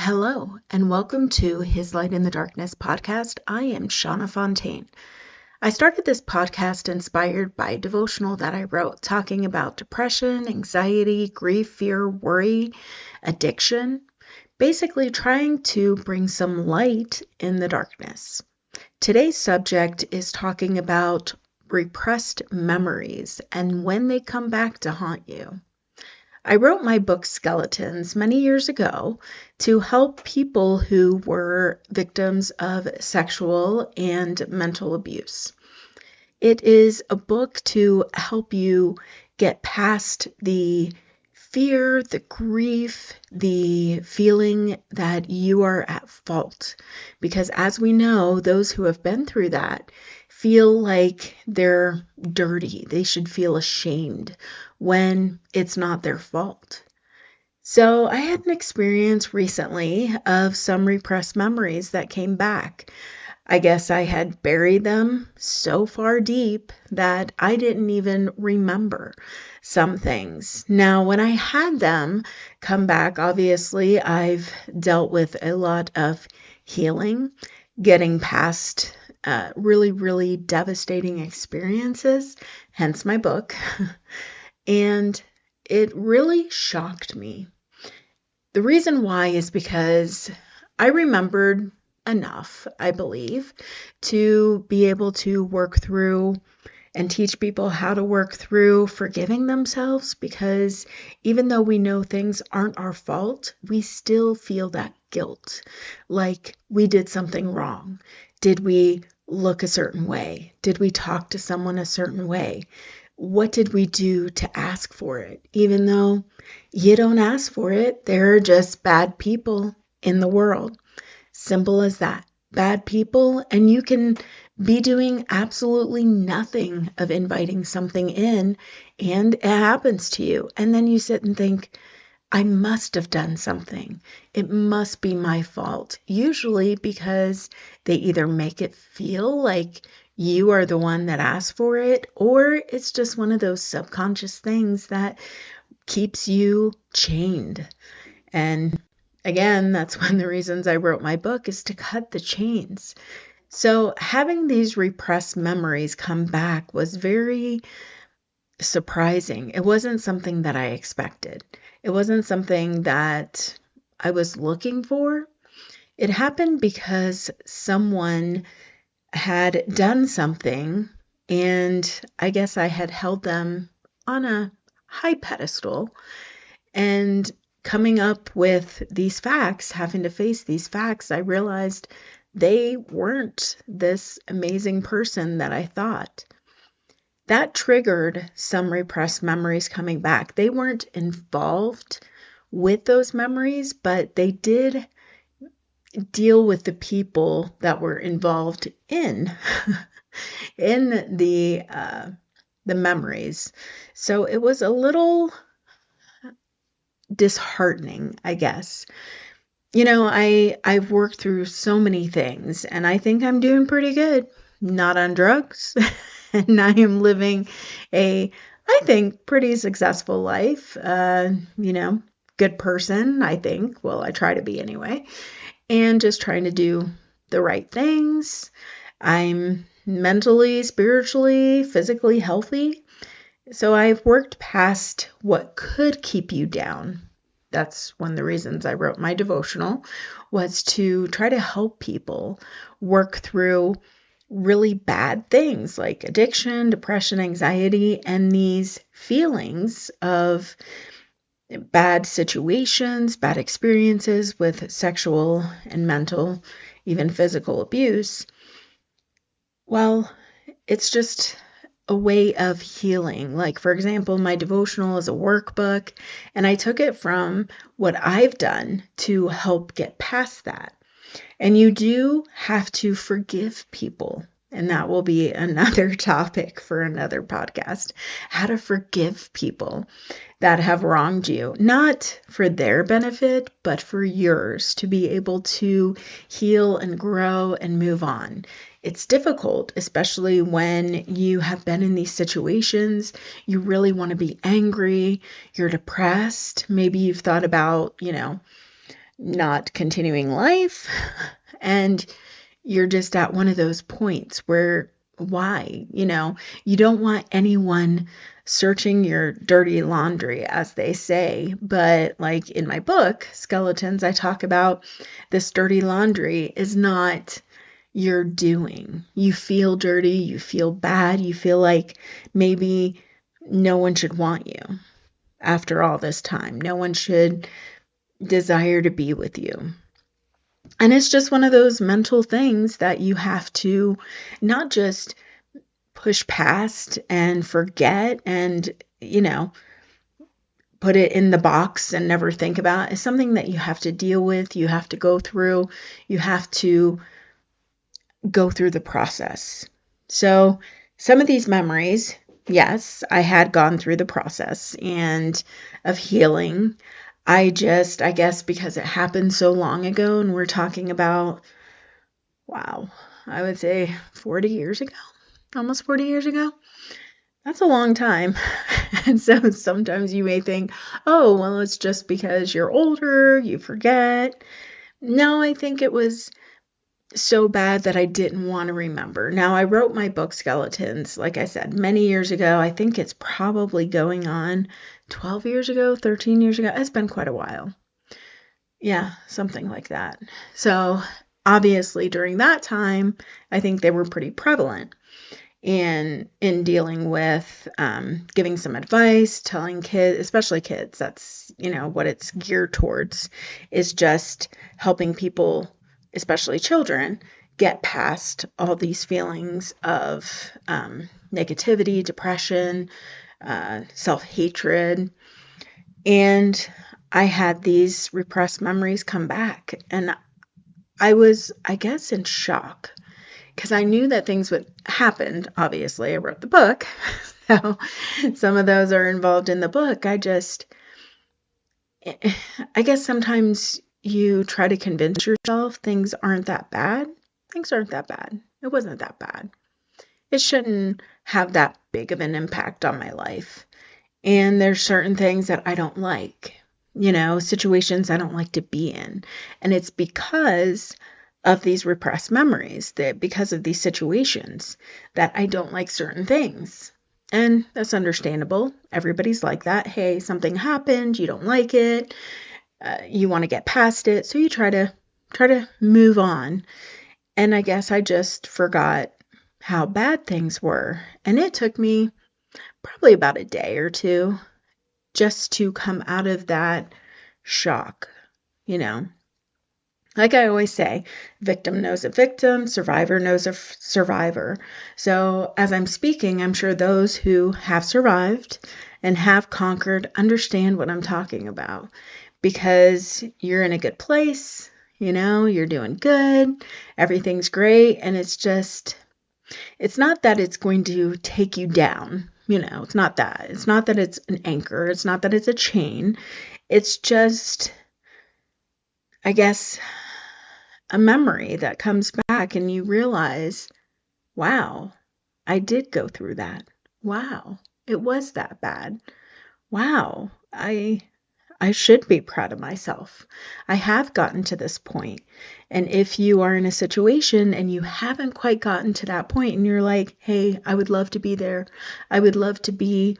Hello, and welcome to His Light in the Darkness podcast. I am Shonna Fontaine. I started this podcast inspired by a devotional that I wrote talking about depression, anxiety, grief, fear, worry, addiction, basically trying to bring some light in the darkness. Today's subject is talking about repressed memories and when they come back to haunt you. I wrote my book Skeletons many years ago to help people who were victims of sexual and mental abuse. It is a book to help you get past the fear, the grief, the feeling that you are at fault. Because as we know, those who have been through that feel like they're dirty. They should feel ashamed when it's not their fault. So I had an experience recently of some repressed memories that came back. I guess I had buried them so far deep that I didn't even remember some things. Now, when I had them come back, obviously I've dealt with a lot of healing, getting past really, really devastating experiences, hence my book. And it really shocked me. The reason why is because I remembered enough, I believe, to be able to work through and teach people how to work through forgiving themselves, because even though we know things aren't our fault, we still feel that guilt, like we did something wrong. Did we look a certain way? Did we talk to someone a certain way? What did we do to ask for it? Even though you don't ask for it, there are just bad people in the world. Simple as that. Bad people, and you can be doing absolutely nothing of inviting something in, and it happens to you. And then you sit and think, I must have done something. It must be my fault. Usually because they either make it feel like you are the one that asked for it, or it's just one of those subconscious things that keeps you chained. And again, that's one of the reasons I wrote my book, is to cut the chains. So having these repressed memories come back was very surprising. It wasn't something that I expected. It wasn't something that I was looking for. It happened because someone had done something, and I guess I had held them on a high pedestal, and coming up with these facts, having to face these facts, I realized they weren't this amazing person that I thought. That triggered some repressed memories coming back. They weren't involved with those memories, but they did deal with the people that were involved in the memories. So it was a little disheartening, I guess. You know, I've worked through so many things, and I think I'm doing pretty good. Not on drugs, and I am living I think, pretty successful life. Good person, I think. Well, I try to be anyway. And just trying to do the right things. I'm mentally, spiritually, physically healthy. So I've worked past what could keep you down. That's one of the reasons I wrote my devotional, was to try to help people work through really bad things like addiction, depression, anxiety, and these feelings of bad situations, bad experiences with sexual and mental, even physical abuse. Well, it's just a way of healing. Like, for example, my devotional is a workbook, and I took it from what I've done to help get past that. And you do have to forgive people. And that will be another topic for another podcast. How to forgive people that have wronged you, not for their benefit, but for yours, to be able to heal and grow and move on. It's difficult, especially when you have been in these situations. You really want to be angry, you're depressed. Maybe you've thought about, not continuing life. And you're just at one of those points where, why? You don't want anyone searching your dirty laundry, as they say. But like in my book, Skeletons, I talk about this dirty laundry is not your doing. You feel dirty, you feel bad, you feel like maybe no one should want you after all this time. No one should desire to be with you. And it's just one of those mental things that you have to not just push past and forget and, put it in the box and never think about. It's something that you have to deal with, you have to go through, you have to go through the process. So some of these memories, yes, I had gone through the process and of healing. I guess because it happened so long ago, and we're talking about, wow, I would say 40 years ago, almost 40 years ago. That's a long time. And so sometimes you may think, oh, well, it's just because you're older, you forget. No, I think it was so bad that I didn't want to remember. Now, I wrote my book, Skeletons, like I said, many years ago. I think it's probably going on 12 years ago, 13 years ago. It's been quite a while. Yeah, something like that. So obviously during that time, I think they were pretty prevalent in dealing with giving some advice, telling kids, especially kids, that's, what it's geared towards, is just helping people, especially children, get past all these feelings of negativity, depression, self-hatred. And I had these repressed memories come back, and I was, I guess, in shock because I knew that things would happen. Obviously, I wrote the book, so some of those are involved in the book. I guess sometimes you try to convince yourself things aren't that bad. Things aren't that bad. It wasn't that bad. It shouldn't have that big of an impact on my life. And there's certain things that I don't like, situations I don't like to be in. And it's because of these repressed memories, that because of these situations that I don't like certain things. And that's understandable. Everybody's like that. Hey, something happened, you don't like it, you want to get past it, so you try to move on. And I guess I just forgot how bad things were. And it took me probably about a day or two just to come out of that shock, Like I always say, victim knows a victim, survivor knows a survivor. So as I'm speaking, I'm sure those who have survived and have conquered understand what I'm talking about, because you're in a good place, you're doing good, everything's great, and it's not that it's going to take you down. It's not that. It's not that it's an anchor. It's not that it's a chain. It's just, I guess, a memory that comes back and you realize, wow, I did go through that. Wow, it was that bad. Wow, I should be proud of myself. I have gotten to this point. And if you are in a situation and you haven't quite gotten to that point and you're like, hey, I would love to be there. I would love to be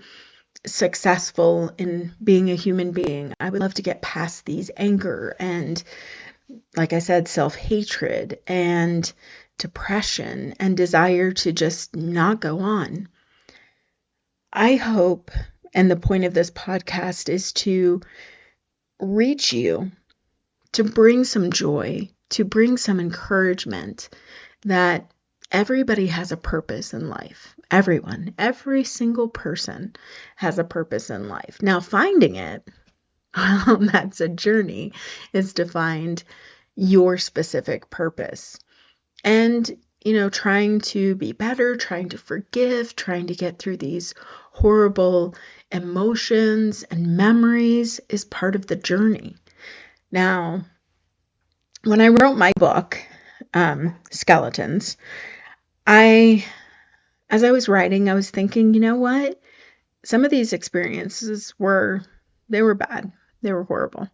successful in being a human being. I would love to get past these anger and, like I said, self-hatred and depression and desire to just not go on. I hope, and the point of this podcast is to reach you, to bring some joy, to bring some encouragement that everybody has a purpose in life. Everyone, every single person has a purpose in life. Now, finding it, well, that's a journey, is to find your specific purpose. And, trying to be better, trying to forgive, trying to get through these horrible emotions and memories is part of the journey. Now, when I wrote my book, Skeletons, as I was writing, I was thinking, you know what? Some of these experiences were bad. They were horrible.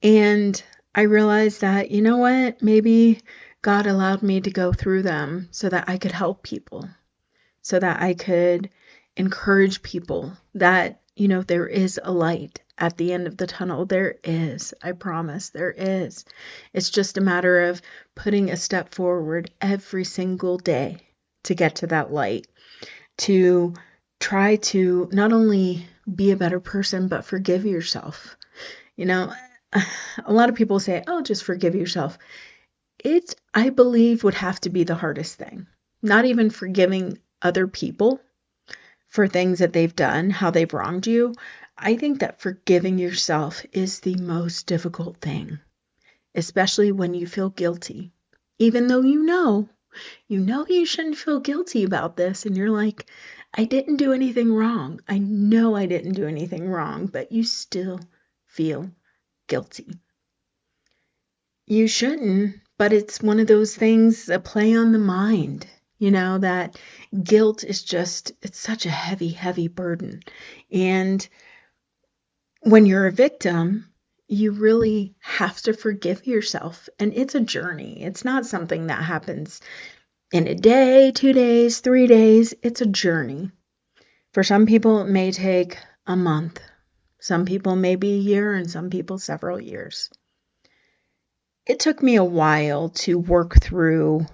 And I realized that, you know what, maybe God allowed me to go through them so that I could help people, so that I could encourage people that, there is a light at the end of the tunnel. There is, I promise, there is. It's just a matter of putting a step forward every single day to get to that light, to try to not only be a better person, but forgive yourself. A lot of people say, oh, just forgive yourself. It, I believe, would have to be the hardest thing. Not even forgiving other people for things that they've done, how they've wronged you. I think that forgiving yourself is the most difficult thing, especially when you feel guilty. Even though you shouldn't feel guilty about this, and you're like, I didn't do anything wrong. I know I didn't do anything wrong, but you still feel guilty. You shouldn't, but it's one of those things, a play on the mind, that guilt is it's such a heavy, heavy burden. And when you're a victim, you really have to forgive yourself. And it's a journey. It's not something that happens in a day, 2 days, 3 days. It's a journey. For some people, it may take a month. Some people maybe a year, and some people several years. It took me a while to work through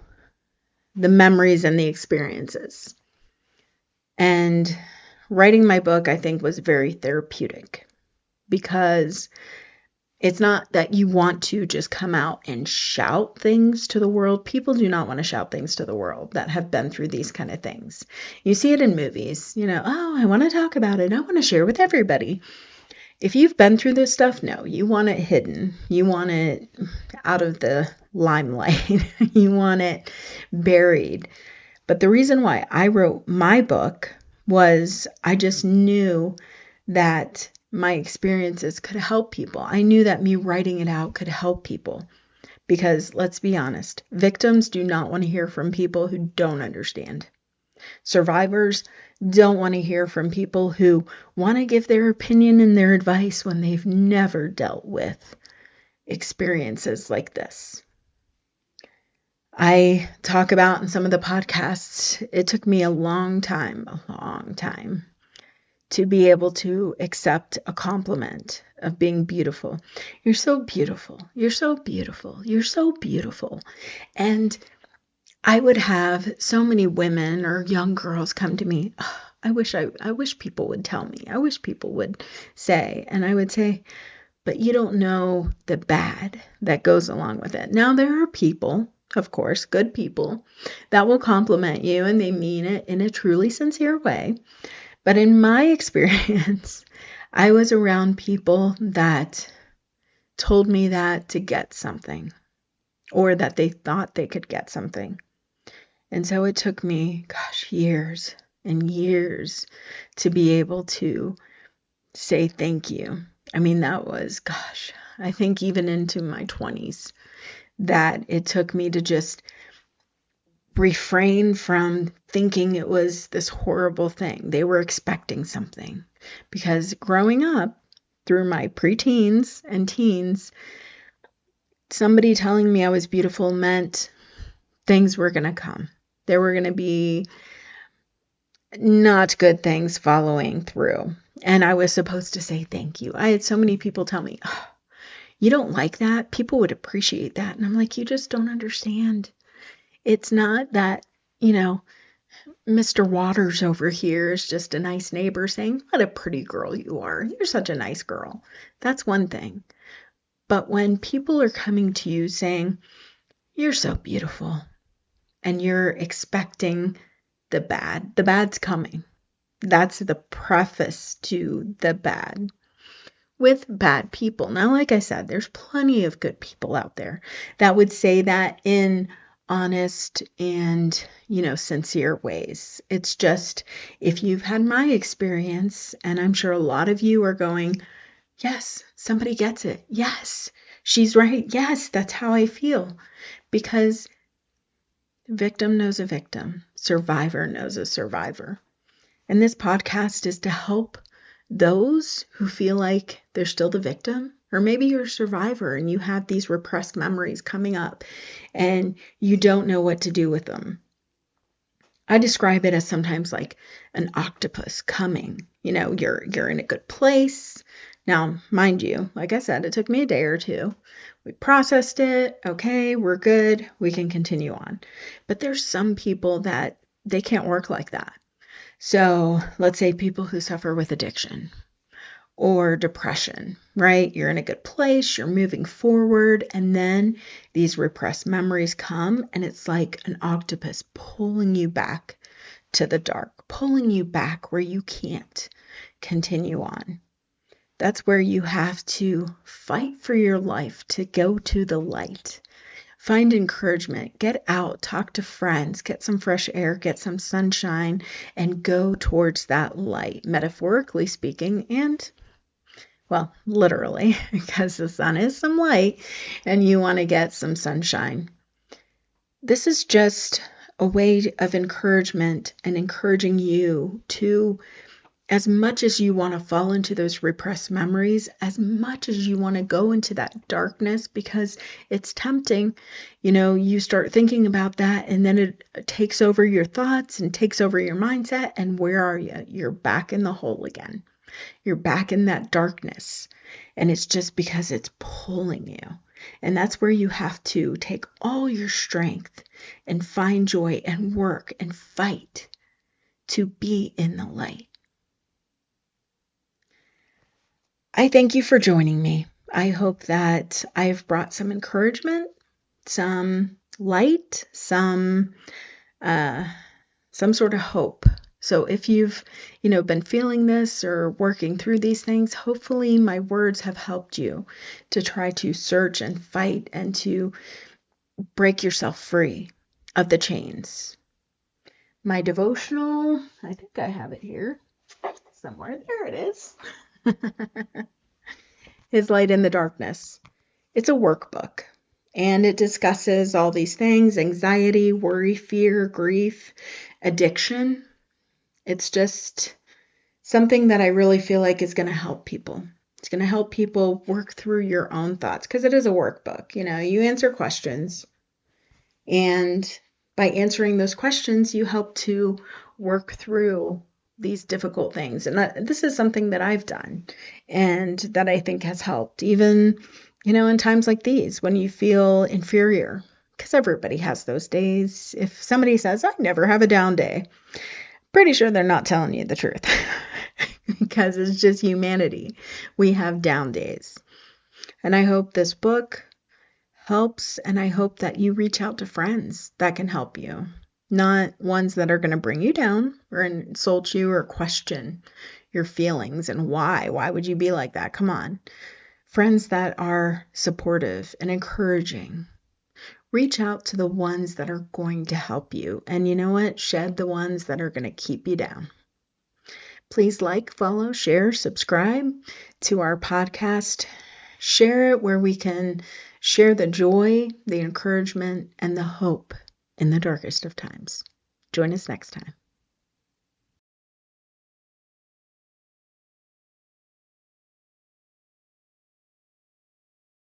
the memories and the experiences. And writing my book, I think, was very therapeutic, because it's not that you want to just come out and shout things to the world. People do not want to shout things to the world that have been through these kind of things. You see it in movies, oh, I want to talk about it. I want to share with everybody. If you've been through this stuff, no, you want it hidden. You want it out of the limelight. You want it buried. But the reason why I wrote my book was I just knew that my experiences could help people. I knew that me writing it out could help people. Because let's be honest, victims do not want to hear from people who don't understand. Survivors don't want to hear from people who want to give their opinion and their advice when they've never dealt with experiences like this. I talk about in some of the podcasts, it took me a long time to be able to accept a compliment of being beautiful. You're so beautiful. You're so beautiful. You're so beautiful. And I would have so many women or young girls come to me. Oh, I wish people would tell me. I wish people would say. And I would say, but you don't know the bad that goes along with it. Now, there are people, of course, good people, that will compliment you, and they mean it in a truly sincere way. But in my experience, I was around people that told me that to get something, or that they thought they could get something. And so it took me, years and years to be able to say thank you. I mean, that was, I think even into my 20s, that it took me to just refrain from thinking it was this horrible thing. They were expecting something. Because growing up, through my preteens and teens, somebody telling me I was beautiful meant things were going to come. There were going to be not good things following through. And I was supposed to say thank you. I had so many people tell me, oh, you don't like that? People would appreciate that. And I'm like, you just don't understand. It's not that, Mr. Waters over here is just a nice neighbor saying, what a pretty girl you are. You're such a nice girl. That's one thing. But when people are coming to you saying, you're so beautiful, and you're expecting the bad's coming. That's the preface to the bad. With bad people. Now, like I said, there's plenty of good people out there that would say that in honest and, sincere ways. It's just, if you've had my experience, and I'm sure a lot of you are going, yes, somebody gets it. Yes, she's right. Yes, that's how I feel. Because victim knows a victim. Survivor knows a survivor. And this podcast is to help those who feel like they're still the victim Or maybe you're a survivor and you have these repressed memories coming up and you don't know what to do with them. I describe it as sometimes like an octopus coming. You're in a good place. Now, mind you, like I said, it took me a day or two. We processed it. Okay, we're good. We can continue on. But there's some people that they can't work like that. So let's say people who suffer with addiction or depression, right? You're in a good place, you're moving forward, and then these repressed memories come, and it's like an octopus pulling you back to the dark, pulling you back where you can't continue on. That's where you have to fight for your life to go to the light. Find encouragement, get out, talk to friends, get some fresh air, get some sunshine, and go towards that light, metaphorically speaking, and well, literally, because the sun is some light and you want to get some sunshine. This is just a way of encouragement and encouraging you to, as much as you want to fall into those repressed memories, as much as you want to go into that darkness, because it's tempting, you start thinking about that and then it takes over your thoughts and takes over your mindset. And where are you? You're back in the hole again. You're back in that darkness, and it's just because it's pulling you. And that's where you have to take all your strength and find joy and work and fight to be in the light. I thank you for joining me. I hope that I've brought some encouragement, some light, some sort of hope. So if you've, been feeling this or working through these things, hopefully my words have helped you to try to search and fight and to break yourself free of the chains. My devotional, I think I have it here somewhere. There it is. His Light in the Darkness. It's a workbook. And it discusses all these things: anxiety, worry, fear, grief, addiction. It's just something that I really feel like is going to help people. It's going to help people work through your own thoughts, because it is a workbook. You answer questions, and by answering those questions, you help to work through these difficult things. And this is something that I've done and that I think has helped, even, in times like these when you feel inferior, because everybody has those days. If somebody says, I never have a down day, pretty sure they're not telling you the truth because it's just humanity. We have down days. And I hope this book helps, and I hope that you reach out to friends that can help you, not ones that are going to bring you down or insult you or question your feelings and why. Why would you be like that? Come on. Friends that are supportive and encouraging. Reach out to the ones that are going to help you. And you know what? Shed the ones that are going to keep you down. Please like, follow, share, subscribe to our podcast. Share it where we can share the joy, the encouragement, and the hope in the darkest of times. Join us next time.